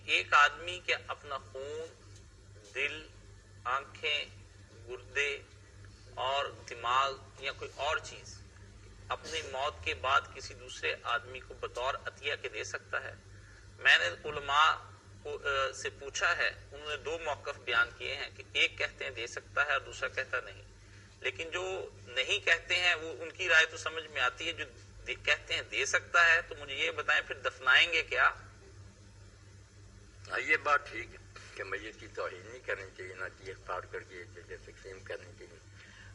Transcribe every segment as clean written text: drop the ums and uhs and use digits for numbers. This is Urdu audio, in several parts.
ایک آدمی کے اپنا خون، دل، آنکھیں، گردے اور دماغ یا کوئی اور چیز اپنی موت کے بعد کسی دوسرے آدمی کو بطور عطیہ کے دے سکتا ہے؟ میں نے علماء سے پوچھا ہے، انہوں نے دو موقف بیان کیے ہیں کہ ایک کہتے ہیں دے سکتا ہے اور دوسرا کہتا نہیں، لیکن جو نہیں کہتے ہیں وہ ان کی رائے تو سمجھ میں آتی ہے، جو کہتے ہیں دے سکتا ہے تو مجھے یہ بتائیں پھر دفنائیں گے کیا؟ یہ بات ٹھیک ہے کہ میت کی توہین نہیں کرنی چاہیے، نہ چیخ پھاڑ کر کے جگہ تقسیم کرنی چاہیے،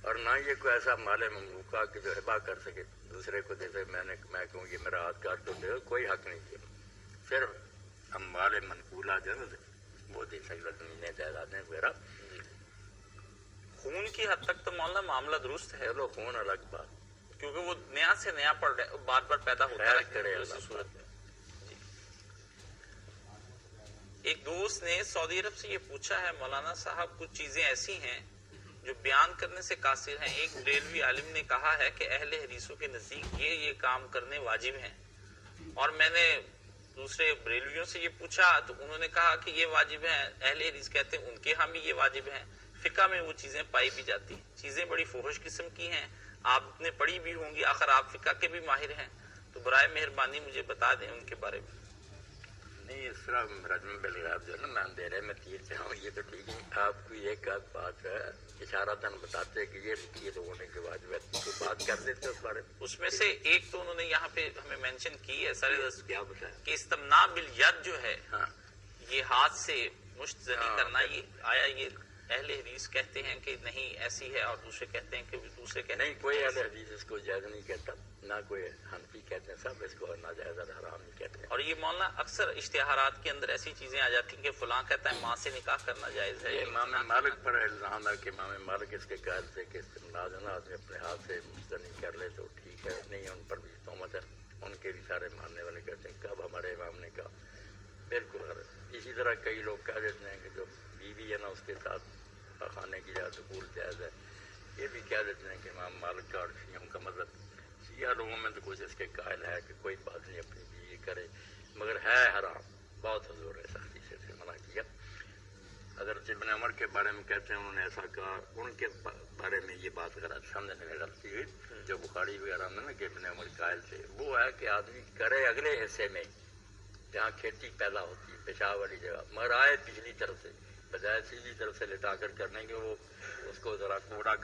اور نہ یہ کوئی ایسا مال مملوکہ کہ جو ہبا کر سکے دوسرے کو دے سکے۔ میں کہوں یہ میرا ہاتھ کاٹ کو دے، کوئی حق نہیں ہے۔ صرف ہم مال منقولہ جو ہے وہ دے سکتے، زمینیں جائیدادیں وغیرہ۔ خون کی حد تک تو مولانا معاملہ درست ہے، چلو خون الگ بات، کیونکہ وہ نیا سے نیا بار بار پیدا ہوتا خیر ہے کرے اسی اللہ صورت میں۔ جی۔ ایک دوست نے سعودی عرب سے یہ پوچھا ہے، مولانا صاحب کچھ چیزیں ایسی ہیں جو بیان کرنے سے قاصر ہیں۔ ایک بریلوی عالم نے کہا ہے کہ اہل حدیثوں کے نزدیک یہ کام کرنے واجب ہیں، اور میں نے دوسرے بریلویوں سے یہ پوچھا تو انہوں نے کہا کہ یہ واجب ہیں، اہل حدیث کہتے ہیں ان کے ہاں بھی یہ واجب ہیں۔ فقہ میں وہ چیزیں پائی بھی جاتی ہیں، چیزیں بڑی فحش قسم کی ہیں، آپ نے پڑھی بھی ہوں گی، آخر آپ فقہ کے بھی ماہر ہیں، تو برائے مہربانی مجھے بتا دیں ان کے بارے میں۔ نہیں، اس طرح رجم بالغیب جو ہے نا، میں اندھیرے میں تیر چلاؤں، یہ تو ٹھیک ہے۔ آپ کو ایک بات ہے اشارتاً بتاتے کہ یہ لوگوں نے جو واجب ہے تو بات کر دیتے اس بارے میں۔ اس میں سے ایک تو انہوں نے یہاں پہ ہمیں مینشن کی ہے سر کیا بتایا کہ استمنا بالید جو ہے، ہاں یہ ہاتھ سے مشت زنی ہاں، کرنا، یہ آیا یہ اہل حدیث کہتے ہیں کہ نہیں ایسی ہے، اور دوسرے کہتے ہیں کہ دوسرے کہتے نہیں، ہیں کوئی اہل حدیث اس کو جائز نہیں کہتا، نہ کوئی حنفی کہتے ہیں، سب اس کو ناجائز اور حرام نہیں کہتے ہیں۔ اور یہ مولانا اکثر اشتہارات کے اندر ایسی چیزیں آ جاتی ہیں کہ فلاں کہتا ہے ماں سے نکاح کرنا جائز ہے، یہ امام مالک پر الزام ہے کہ امام مالک اس کے قائل تھے کہ استمنا جو نا آدمی اپنے ہاتھ سے مستنی کر لے تو ٹھیک ہے، نہیں ان پر بھی تہمت ہے، ان کے بھی سارے ماننے والے کہتے ہیں کب ہمارے امام نے کہا بالکل غلط۔ اسی طرح کئی لوگ کہہ دیتے ہیں کہ جو بیوی ہے نا اس کے ساتھ خانے کی جائے دخول جائز ہے، یہ بھی کہہ دیتے ہیں کہ امام مالک کا اور شیعوں کا مذہب۔ شیعہ لوگوں میں تو کچھ اس کے قائل ہے کہ کوئی بات نہیں اپنی بیوی کرے، مگر ہے حرام، بہت حضور ہے سختی سے منع کیا۔ حضرت ابن عمر کے بارے میں کہتے ہیں انہوں نے ایسا کہا، ان کے بارے میں یہ بات غلط سمجھنے میں غلطی ہوئی، جو بخاری وغیرہ میں نا کہ ابن عمر قائل تھے، وہ ہے کہ آدمی کرے اگلے حصے میں جہاں کھیتی پیدا ہوتی ہے، پیشاب والی جگہ، مگر آئے پچھلی طرف سے، بجائے سیدھی طرف سے لٹا کر کرنے کے وہ اس کو ذرا کوڑا